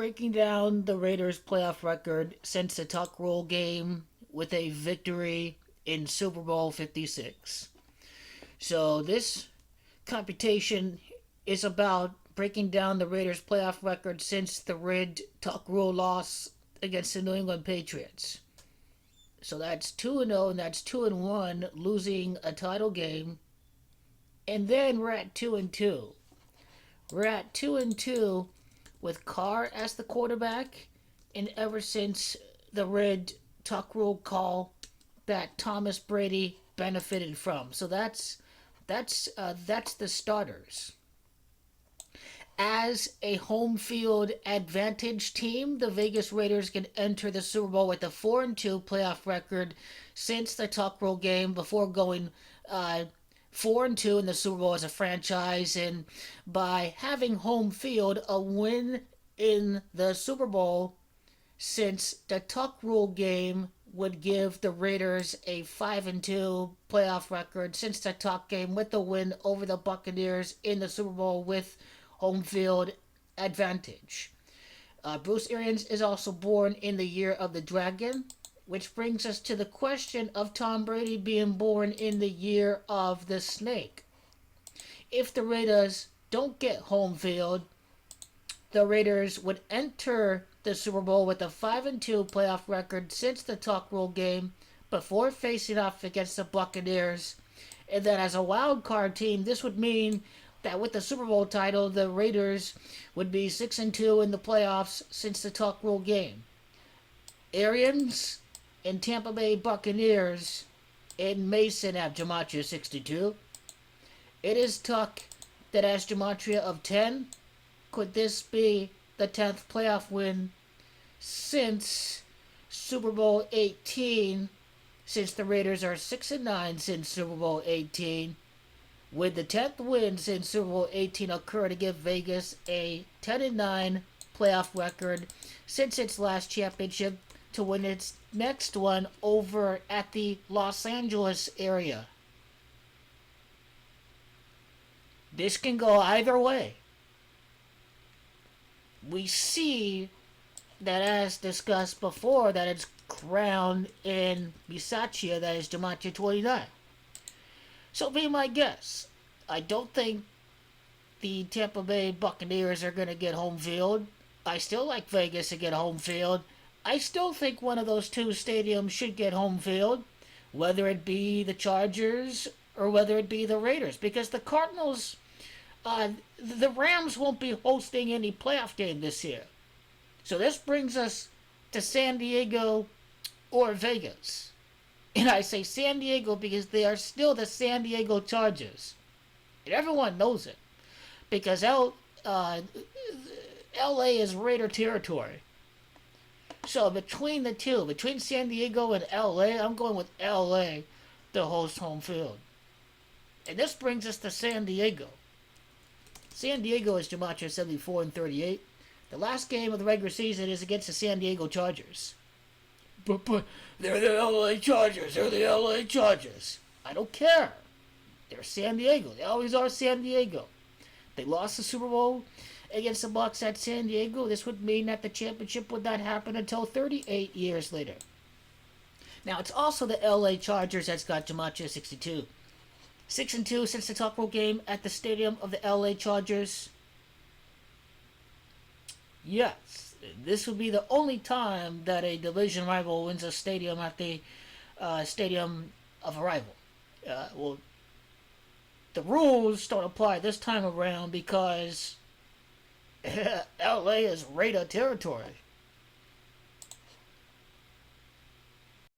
breaking down the Raiders' playoff record since the Tuck Rule game with a victory in Super Bowl 56. So, this computation is about breaking down the Raiders' playoff record since the rigged Tuck Rule loss against the New England Patriots. So that's 2-0 and that's 2-1, losing a title game. And then we're at 2-2. We're at 2-2 with Carr as the quarterback, and ever since the red tuck rule call that Thomas Brady benefited from. So that's the starters. As a home field advantage team, the Vegas Raiders can enter the Super Bowl with a 4-2 playoff record since the Tuck Rule game before going 4-2 in the Super Bowl as a franchise, and by having home field, a win in the Super Bowl since the Tuck Rule game would give the Raiders a 5-2 playoff record since the Tuck game with the win over the Buccaneers in the Super Bowl with home field advantage. Bruce Arians is also born in the year of the dragon, which brings us to the question of Tom Brady being born in the year of the snake. If the Raiders don't get home field, the Raiders would enter the Super Bowl with a 5-2 playoff record since the Tuck Rule game before facing off against the Buccaneers. And then as a wild card team, this would mean that with the Super Bowl title, the Raiders would be 6-2 in the playoffs since the Tuck Rule game. Arians and Tampa Bay Buccaneers and Mason have gematria 62. It is Tuck that has gematria of 10. Could this be the 10th playoff win since Super Bowl 18? Since the Raiders are 6-9 since Super Bowl 18. Would the 10th win since Super Bowl 18 occur to give Vegas a 10-9 playoff record since its last championship to win its next one over at the Los Angeles area? This can go either way. We see that, as discussed before, that it's crowned in Bisaccia, that is gematria 29. So be my guess. I don't think the Tampa Bay Buccaneers are going to get home field. I still like Vegas to get home field. I still think one of those two stadiums should get home field, whether it be the Chargers or whether it be the Raiders, because the Cardinals, the Rams won't be hosting any playoff game this year. So this brings us to San Diego or Vegas. And I say San Diego because they are still the San Diego Chargers. And everyone knows it. Because LA is Raider territory. So between the two, between San Diego and LA, I'm going with LA to host home field. And this brings us to San Diego. San Diego is gematria 74 and 38. The last game of the regular season is against the San Diego Chargers. But they're the LA Chargers. They're the LA Chargers. I don't care. They're San Diego. They always are San Diego. They lost the Super Bowl against the Bucs at San Diego. This would mean that the championship would not happen until 38 years later. Now, it's also the LA Chargers that's got gematria 62. 6-2 since the Tuck Rule game at the stadium of the LA Chargers. Yes, this would be the only time that a division rival wins a stadium at the stadium of a rival. Well, the rules don't apply this time around because LA is Raider territory.